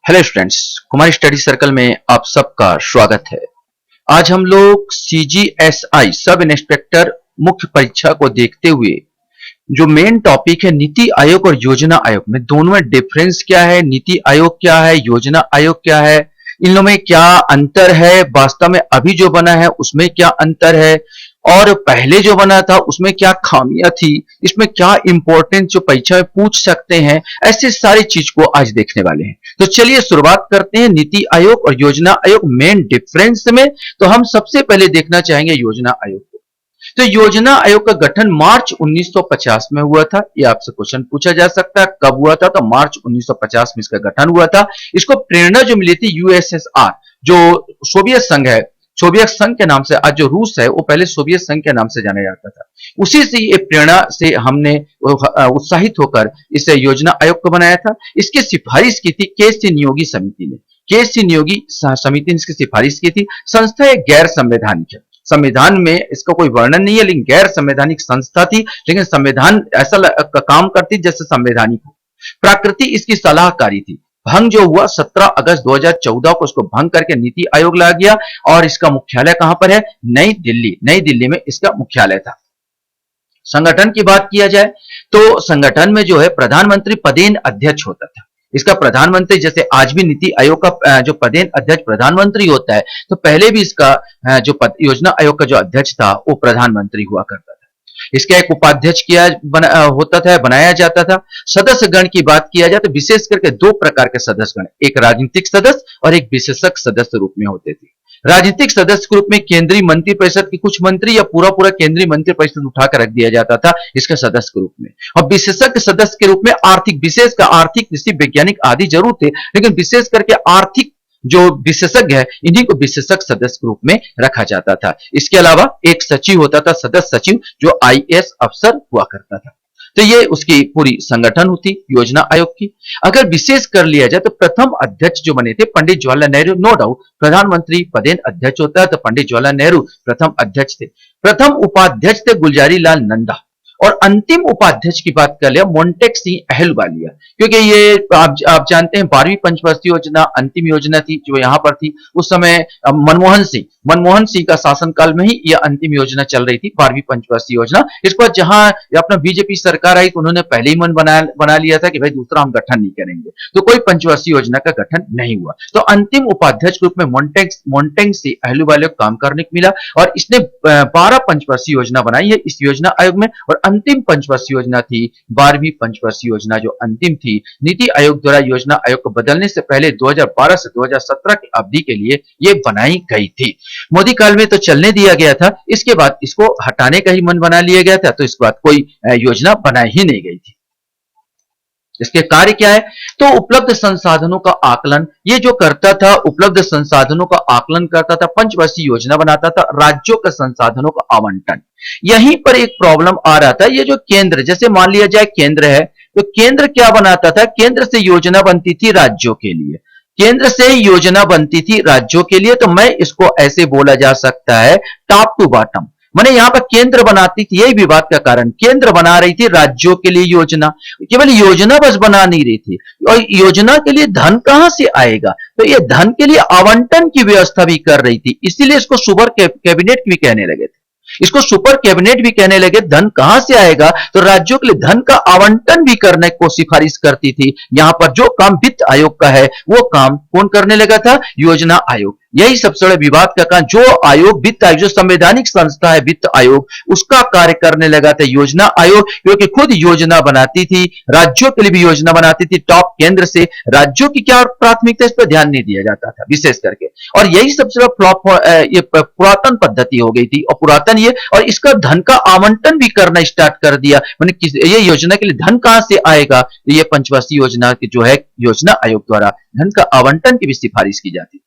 Hello students, Kumar study circle में आप सबका स्वागत है। आज हम लोग सीजीएसआई सब इंस्पेक्टर मुख्य परीक्षा को देखते हुए जो मेन टॉपिक है नीति आयोग और योजना आयोग में दोनों में डिफरेंस क्या है, नीति आयोग क्या है, योजना आयोग क्या है, इन लोगों में क्या अंतर है, वास्तव में अभी जो बना है उसमें क्या अंतर है और पहले जो बना था उसमें क्या खामियां थी, इसमें क्या इंपॉर्टेंट जो परीक्षा में पूछ सकते हैं, ऐसे सारी चीज को आज देखने वाले हैं। तो चलिए शुरुआत करते हैं नीति आयोग और योजना आयोग मेन डिफरेंस में। तो हम सबसे पहले देखना चाहेंगे योजना आयोग को। तो योजना आयोग का गठन मार्च 1950 में हुआ था। ये आपसे क्वेश्चन पूछा जा सकता है कब हुआ था, तो मार्च 1950 में इसका गठन हुआ था। इसको प्रेरणा जो मिली थी यूएसएसआर, जो सोवियत संघ है, सोवियत संघ के नाम से, आज जो रूस है वो पहले सोवियत संघ के नाम से जाना जाता था, उसी से ये प्रेरणा से हमने उत्साहित होकर इस योजना आयोग को बनाया था। इसकी सिफारिश की थी के.सी. नियोगी समिति ने। के.सी. नियोगी समिति ने इसकी सिफारिश की थी। संस्था एक गैर संवैधानिक है, संविधान में इसका कोई वर्णन नहीं है, लेकिन गैर संवैधानिक संस्था थी, लेकिन संविधान ऐसा काम करती जैसे संवैधानिक हो। प्रकृति इसकी सलाहकारी थी। भंग जो हुआ 17 अगस्त 2014 को इसको भंग करके नीति आयोग ला गया और इसका मुख्यालय कहां पर है? नई दिल्ली। नई दिल्ली में इसका मुख्यालय था। संगठन की बात किया जाए तो संगठन में जो है प्रधानमंत्री पदेन अध्यक्ष होता था। इसका प्रधानमंत्री, जैसे आज भी नीति आयोग का जो पदेन अध्यक्ष प्रधानमंत्री होता है, तो पहले भी इसका जो योजना आयोग का जो अध्यक्ष था वो प्रधानमंत्री हुआ करता था। इसका एक उपाध्यक्ष होता था, बनाया जाता था। सदस्य गण की बात किया जाए तो विशेष करके दो प्रकार के सदस्य गण, एक राजनीतिक सदस्य और एक विशेषज्ञ सदस्य रूप में होते थे। राजनीतिक सदस्य के रूप में केंद्रीय मंत्रिपरिषद के कुछ मंत्री या पूरा पूरा केंद्रीय मंत्रिपरिषद उठाकर रख दिया जाता था इसके सदस्य के रूप में। और विशेषज्ञ सदस्य के रूप में आर्थिक, विशेष का आर्थिक, कृषि, वैज्ञानिक आदि जरूर थे, लेकिन विशेष करके आर्थिक जो विशेषज्ञ है इन्हीं को विशेषज्ञ सदस्य के रूप में रखा जाता था। इसके अलावा एक सचिव होता था, सदस्य सचिव, जो आईएएस अफसर हुआ करता था। तो ये उसकी पूरी संगठन होती योजना आयोग की। अगर विशेष कर लिया जाए तो प्रथम अध्यक्ष जो बने थे पंडित जवाहरलाल नेहरू, नो डाउट प्रधानमंत्री पदेन अध्यक्ष होता है तो पंडित जवाहरलाल नेहरू प्रथम अध्यक्ष थे। प्रथम उपाध्यक्ष थे गुलजारी लाल नंदा और अंतिम उपाध्यक्ष की बात कर लिया मोंटेक सिंह अहलुवालिया, क्योंकि ये आप जानते हैं 12वीं पंचवर्षीय योजना अंतिम योजना थी जो यहां पर थी। उस समय मनमोहन सिंह का शासनकाल में ही यह अंतिम योजना चल रही थी, 12वीं पंचवर्षीय योजना। इस पर जहां अपना बीजेपी सरकार आई तो उन्होंने पहले ही मन बना लिया था कि भाई दूसरा हम गठन नहीं करेंगे, तो कोई पंचवर्षीय योजना का गठन नहीं हुआ। तो अंतिम उपाध्यक्ष रूप में मोंटेक सिंह अहलुवालिया को काम करने को मिला और इसने 12 पंचवर्षीय योजना बनाई है इस योजना आयोग में। और अंतिम पंचवर्षीय योजना थी 12वीं पंचवर्षीय योजना, जो अंतिम थी। नीति आयोग द्वारा योजना आयोग को बदलने से पहले 2012 से 2017 की अवधि के लिए ये बनाई गई थी। मोदी काल में तो चलने दिया गया था, इसके बाद इसको हटाने का ही मन बना लिया गया था, तो इसके बाद कोई योजना बनाई ही नहीं गई थी। इसके कार्य क्या है? तो उपलब्ध संसाधनों का आकलन, ये जो करता था उपलब्ध संसाधनों का आकलन करता था, पंचवर्षीय योजना बनाता था, राज्यों के संसाधनों का आवंटन। यहीं पर एक प्रॉब्लम आ रहा था, ये जो केंद्र, जैसे मान लिया जाए केंद्र है, तो केंद्र क्या बनाता था? केंद्र से योजना बनती थी राज्यों के लिए, केंद्र से योजना बनती थी राज्यों के लिए। तो मैं इसको ऐसे बोला जा सकता है टॉप टू बॉटम, माने यहां पर केंद्र बनाती थी, यही विवाद का कारण, केंद्र बना रही थी राज्यों के लिए योजना, केवल योजना बस बना नहीं रही थी। और योजना के लिए धन कहां से आएगा? तो ये धन के लिए आवंटन की व्यवस्था भी कर रही थी, इसीलिए इसको सुपर कैबिनेट भी कहने लगे थे। इसको सुपर कैबिनेट भी कहने लगे। धन कहां से आएगा? तो राज्यों के लिए धन का आवंटन भी करने को सिफारिश करती थी। यहां पर जो काम वित्त आयोग का है वो काम कौन करने लगा था? योजना आयोग। यही सबसे बड़ा विवाद का कारण, जो आयोग वित्त आयोग, जो संवैधानिक संस्था है वित्त आयोग, उसका कार्य करने लगा था योजना आयोग, क्योंकि खुद योजना बनाती थी, राज्यों के लिए भी योजना बनाती थी टॉप केंद्र से। राज्यों की क्या प्राथमिकता, इस पर ध्यान नहीं दिया जाता था विशेष करके। और यही सबसे बड़ा फ्लॉप, ये पुरातन पद्धति हो गई थी, और पुरातन ये, और इसका धन का आवंटन भी करना स्टार्ट कर दिया। मैंने ये योजना के लिए धन कहां से आएगा? तो ये पंचवर्षीय योजना की जो है योजना आयोग द्वारा धन का आवंटन की भी सिफारिश की जाती थी।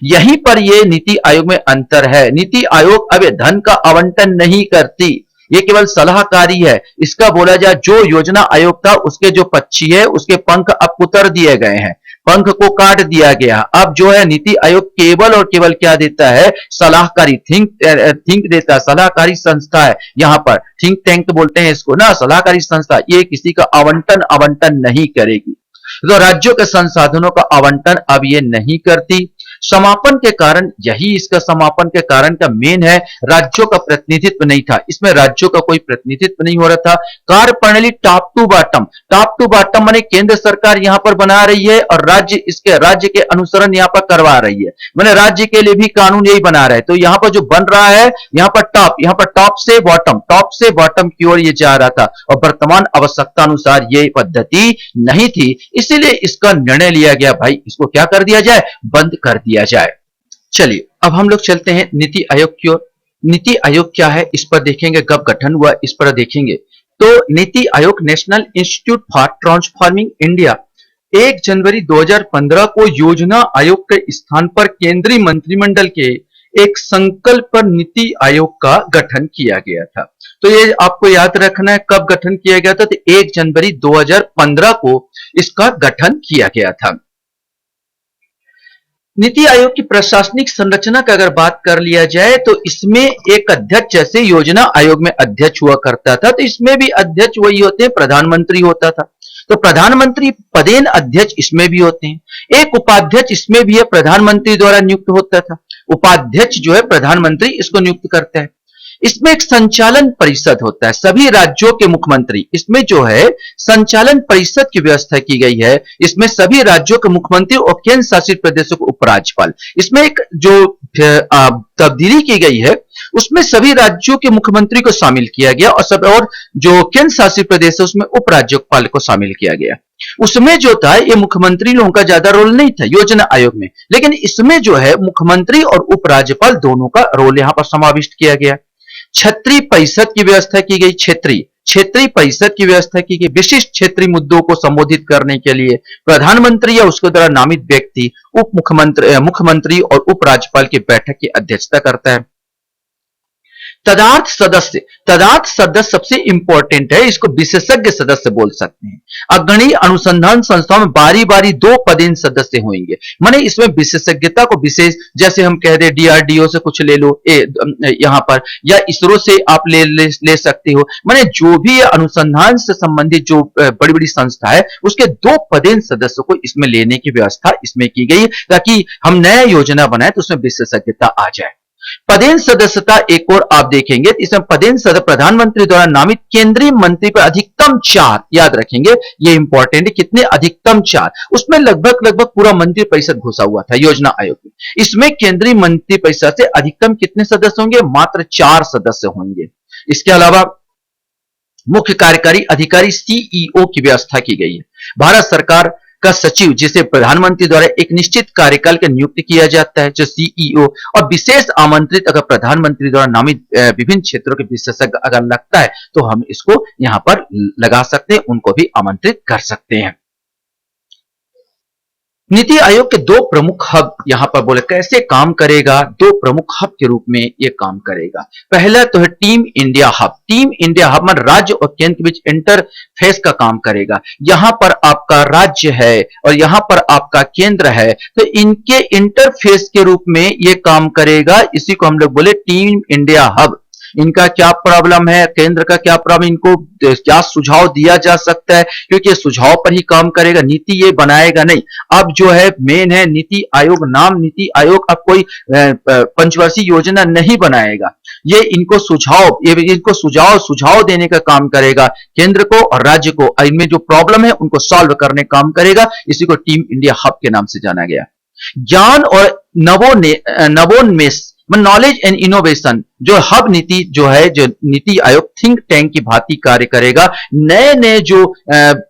यहीं पर ये नीति आयोग में अंतर है। नीति आयोग अब धन का आवंटन नहीं करती, ये केवल सलाहकारी है। इसका बोला जाए जो योजना आयोग था उसके जो पक्षी है उसके पंख अब उतर दिए गए हैं, पंख को काट दिया गया। अब जो है नीति आयोग केवल और केवल क्या देता है? सलाहकारी, थिंक देता है, सलाहकारी संस्था है। यहां पर थिंक टैंक बोलते हैं इसको ना, सलाहकारी संस्था। ये किसी का आवंटन नहीं करेगी। तो राज्यों के संसाधनों का आवंटन अब ये नहीं करती। समापन के कारण, यही इसका समापन के कारण का मेन है, राज्यों का प्रतिनिधित्व नहीं था, इसमें राज्यों का कोई प्रतिनिधित्व नहीं हो रहा था। कार्य प्रणाली टॉप टू बॉटम माने केंद्र सरकार यहां पर बना रही है और राज्य के अनुसरण यहां पर करवा रही है, माने राज्य के लिए भी कानून यही बना रहा है। तो यहां पर जो बन रहा है, यहां पर टॉप से बॉटम की ओर ये जा रहा था और वर्तमान आवश्यकता अनुसार ये पद्धति नहीं थी, इसीलिए इसका निर्णय लिया गया, भाई इसको क्या कर दिया जाए, बंद कर दिया जाए। चलिए अब हम लोग चलते हैं नीति आयोग की ओर। नीति आयोग क्या है इस पर देखेंगे, कब गठन हुआ इस पर देखेंगे। तो NITI Aayog national institute for transforming India 1 जनवरी 2015 को योजना आयोग के स्थान पर केंद्रीय मंत्रिमंडल के एक संकल्प पर नीति आयोग का गठन किया गया था। तो ये आपको याद रखना है कब गठन किया गया था, तो 1 जनवरी 2015 को इसका गठन किया गया था। नीति आयोग की प्रशासनिक संरचना का अगर बात कर लिया जाए तो इसमें एक अध्यक्ष, जैसे योजना आयोग में अध्यक्ष हुआ करता था, तो इसमें भी अध्यक्ष वही होते हैं, प्रधानमंत्री होता था। तो प्रधानमंत्री पदेन अध्यक्ष इसमें भी होते हैं। एक उपाध्यक्ष इसमें भी है, प्रधानमंत्री द्वारा नियुक्त होता था। उपाध्यक्ष जो है प्रधानमंत्री इसको नियुक्त करता है। इसमें एक संचालन परिषद होता है, सभी राज्यों के मुख्यमंत्री, इसमें जो है संचालन परिषद की व्यवस्था की गई है। इसमें सभी राज्यों के मुख्यमंत्री और केंद्र शासित प्रदेशों के उपराज्यपाल, इसमें एक जो तब्दीली की गई है उसमें सभी राज्यों के मुख्यमंत्री को शामिल किया गया और जो केंद्र शासित प्रदेश है उसमें उपराज्यपाल को शामिल किया गया। उसमें जो था ये मुख्यमंत्री लोगों का ज्यादा रोल नहीं था योजना आयोग में, लेकिन इसमें जो है मुख्यमंत्री और उपराज्यपाल दोनों का रोल यहां पर समाविष्ट किया गया। क्षेत्रीय परिषद की व्यवस्था की गई, क्षेत्रीय परिषद की व्यवस्था की गई। विशिष्ट क्षेत्रीय मुद्दों को संबोधित करने के लिए प्रधानमंत्री या उसके द्वारा नामित व्यक्ति मुख्यमंत्री और उपराज्यपाल की बैठक की अध्यक्षता करता है। तदार्थ सदस्य सबसे इंपॉर्टेंट है, इसको विशेषज्ञ सदस्य बोल सकते हैं। अग्रणी अनुसंधान संस्थाओं में बारी बारी 2 पदेन सदस्य होंगे, माने इसमें विशेषज्ञता को विशेष, जैसे हम कह दे DRDO से कुछ ले लो यहां पर, या इसरो से आप ले सकते हो, माने जो भी अनुसंधान से संबंधित जो बड़ी बड़ी संस्था है उसके 2 पदेन सदस्यों को इसमें लेने की व्यवस्था इसमें की गई, ताकि हम नया योजना बनाए तो उसमें विशेषज्ञता आ जाए। पदेन सदस्यता एक और आप देखेंगे, इसमें पदेन सदस्य प्रधानमंत्री द्वारा नामित केंद्रीय मंत्री पर अधिकतम 4, याद रखेंगे ये इंपॉर्टेंट है, कितने, अधिकतम 4। उसमें लगभग पूरा मंत्री परिषद घुसा हुआ था योजना आयोग में। इसमें केंद्रीय मंत्री परिषद से अधिकतम कितने सदस्य होंगे, मात्र 4 सदस्य होंगे। इसके अलावा मुख्य कार्यकारी अधिकारी CEO की व्यवस्था की गई है। भारत सरकार का सचिव, जिसे प्रधानमंत्री द्वारा एक निश्चित कार्यकाल के नियुक्त किया जाता है, जो CEO, और विशेष आमंत्रित अगर प्रधानमंत्री द्वारा नामित विभिन्न क्षेत्रों के विशेषज्ञ अगर लगता है तो हम इसको यहां पर लगा सकते हैं, उनको भी आमंत्रित कर सकते हैं। नीति आयोग के 2 प्रमुख हब यहां पर बोले कैसे काम करेगा, 2 प्रमुख हब के रूप में यह काम करेगा। पहला तो है team India hub. Team India hub में राज्य और केंद्र के बीच इंटरफेस का काम करेगा। यहां पर आपका राज्य है और यहां पर आपका केंद्र है, तो इनके इंटरफेस के रूप में यह काम करेगा। इसी को हम लोग बोले टीम इंडिया हब। इनका क्या प्रॉब्लम है, केंद्र का क्या प्रॉब्लम, इनको क्या सुझाव दिया जा सकता है, क्योंकि सुझाव पर ही काम करेगा, नीति ये बनाएगा नहीं। अब जो है मेन है नीति आयोग, नाम नीति आयोग, अब कोई पंचवर्षीय योजना नहीं बनाएगा, ये इनको सुझाव देने का काम करेगा केंद्र को और राज्य को, इनमें जो प्रॉब्लम है उनको सॉल्व करने का काम करेगा। इसी को टीम इंडिया हब के नाम से जाना गया। ज्ञान और नवोन्मेष, नॉलेज एंड इनोवेशन, जो हब नीति जो है, जो नीति आयोग थिंक टैंक की भांति कार्य करेगा। नए नए जो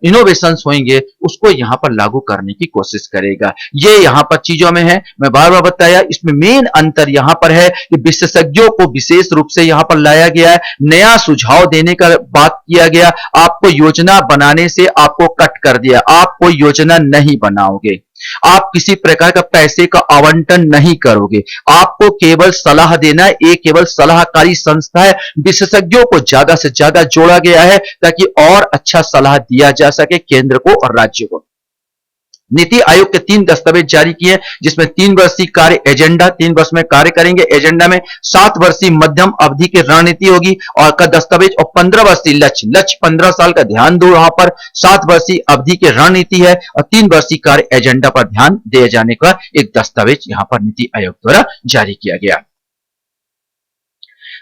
इनोवेशंस होंगे उसको यहां पर लागू करने की कोशिश करेगा। ये यहां पर चीजों में है, मैं बार बार बताया, इसमें मेन अंतर यहां पर है कि विशेषज्ञों को विशेष रूप से यहां पर लाया गया है, नया सुझाव देने का बात किया गया। आपको योजना बनाने से आपको कट कर दिया, आप कोई योजना नहीं बनाओगे, आप किसी प्रकार का पैसे का आवंटन नहीं करोगे, आपको केवल सलाह देना है। एक केवल सलाहकारी संस्था है, विशेषज्ञों को ज्यादा से ज्यादा जोड़ा गया है ताकि और अच्छा सलाह दिया जा सके केंद्र को और राज्य को। नीति आयोग के 3 दस्तावेज जारी किए, जिसमें 3 वर्षीय कार्य एजेंडा, 3 वर्ष में कार्य करेंगे। एजेंडा में 7 वर्षीय मध्यम अवधि की रणनीति होगी और का दस्तावेज, और 15 वर्षीय लक्ष्य 15 साल का ध्यान दो। यहां पर 7 वर्षीय अवधि की रणनीति है और 3 वर्षीय कार्य एजेंडा पर ध्यान दिए जाने का एक दस्तावेज यहां पर नीति आयोग द्वारा जारी किया गया।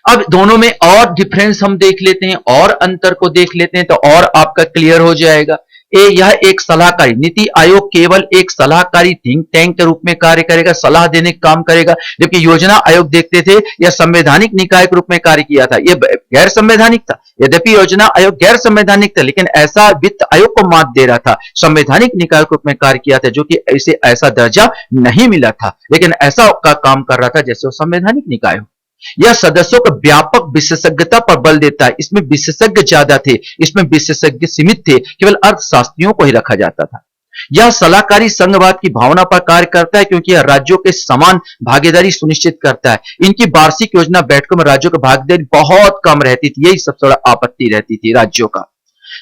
अब दोनों में और डिफरेंस हम देख लेते हैं और अंतर को देख लेते हैं तो और आपका क्लियर हो जाएगा। यह एक सलाहकारी, नीति आयोग केवल एक सलाहकारी थिंक टैंक के रूप में कार्य करेगा, सलाह देने का काम करेगा, जबकि योजना आयोग देखते थे यह संवैधानिक निकाय के रूप में कार्य किया था। यह गैर संवैधानिक था। यद्यपि योजना आयोग गैर संवैधानिक था, लेकिन ऐसा वित्त आयोग को मात दे रहा था, संवैधानिक निकाय के रूप में कार्य किया था, जो कि इसे ऐसा दर्जा नहीं मिला था, लेकिन ऐसा का काम कर रहा था जैसे वो संवैधानिक निकाय हो। यह सदस्यों को व्यापक विशेषज्ञता पर बल देता है। इसमें विशेषज्ञ ज्यादा थे, इसमें विशेषज्ञ सीमित थे, केवल अर्थशास्त्रियों को ही रखा जाता था। यह सलाहकारी संघवाद की भावना पर कार्य करता है, क्योंकि यह राज्यों के समान भागीदारी सुनिश्चित करता है। इनकी वार्षिक योजना बैठकों में राज्यों की भागीदारी बहुत कम रहती थी, यही सबसे बड़ा आपत्ति रहती थी राज्यों का।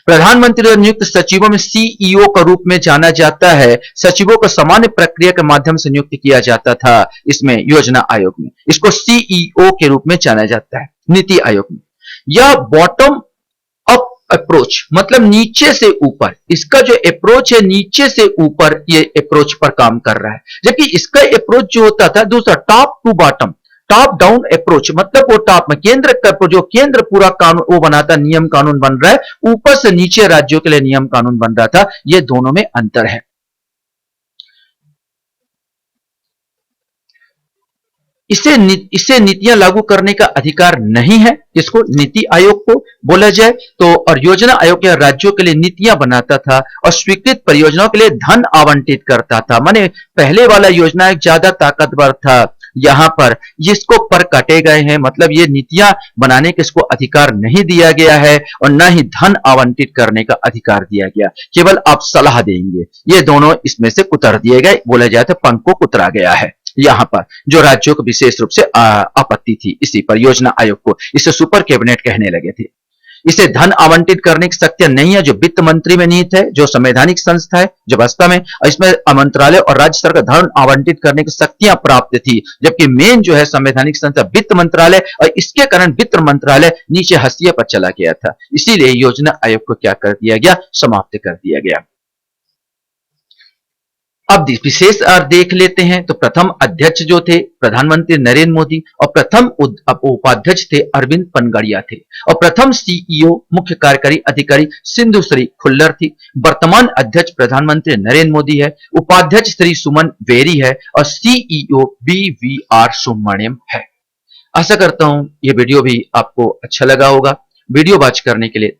प्रधानमंत्री द्वारा नियुक्त सचिवों में सीईओ का रूप में जाना जाता है। सचिवों को सामान्य प्रक्रिया के माध्यम से नियुक्त किया जाता था इसमें योजना आयोग में, इसको सीईओ के रूप में जाना जाता है नीति आयोग में। यह बॉटम अप अप्रोच, मतलब नीचे से ऊपर, इसका जो अप्रोच है नीचे से ऊपर ये अप्रोच पर काम कर रहा है, जबकि इसका अप्रोच जो होता था दूसरा top to bottom, top down approach, मतलब वो टॉप में केंद्र का जो केंद्र पूरा कानून वो बनाता, नियम कानून बन रहा है, ऊपर से नीचे राज्यों के लिए नियम कानून बन रहा था। ये दोनों में अंतर है। इसे नीतियां लागू करने का अधिकार नहीं है, इसको नीति आयोग को बोला जाए तो। और योजना आयोग के राज्यों के लिए नीतियां बनाता था और स्वीकृत परियोजनाओं के लिए धन आवंटित करता था। माने पहले वाला योजना ज्यादा ताकतवर था, यहां पर जिसको पर काटे गए हैं, मतलब ये नीतियां बनाने के इसको अधिकार नहीं दिया गया है और न ही धन आवंटित करने का अधिकार दिया गया, केवल आप सलाह देंगे। ये दोनों इसमें से कुतर दिए गए, बोला जाए तो पंख को कुतरा गया है यहां पर, जो राज्यों को विशेष रूप से आपत्ति थी इसी पर योजना आयोग को, इसे सुपर कैबिनेट कहने लगे थे। इसे धन आवंटित करने की शक्ति नहीं है, जो वित्त मंत्री में निहित है, जो संवैधानिक संस्था है जो वास्तव में, इसमें मंत्रालय और राज्य सरकार धन आवंटित करने की शक्तियां प्राप्त थी, जबकि मेन जो है संवैधानिक संस्था वित्त मंत्रालय, और इसके कारण वित्त मंत्रालय नीचे हंसिया पर चला गया था। इसीलिए योजना आयोग को क्या कर दिया गया, समाप्त कर दिया गया। अब विशेष देख लेते हैं तो प्रथम अध्यक्ष जो थे प्रधानमंत्री नरेंद्र मोदी और प्रथम उपाध्यक्ष थे अरविंद पनगड़िया थे, और प्रथम सीईओ मुख्य कार्यकारी अधिकारी सिंधु श्री खुल्लर थी। वर्तमान अध्यक्ष प्रधानमंत्री नरेंद्र मोदी है, उपाध्यक्ष श्री सुमन बेरी है और सीईओ BVR सुब्रमण्यम है। आशा करता हूं ये वीडियो भी आपको अच्छा लगा होगा। वीडियो वॉच करने के लिए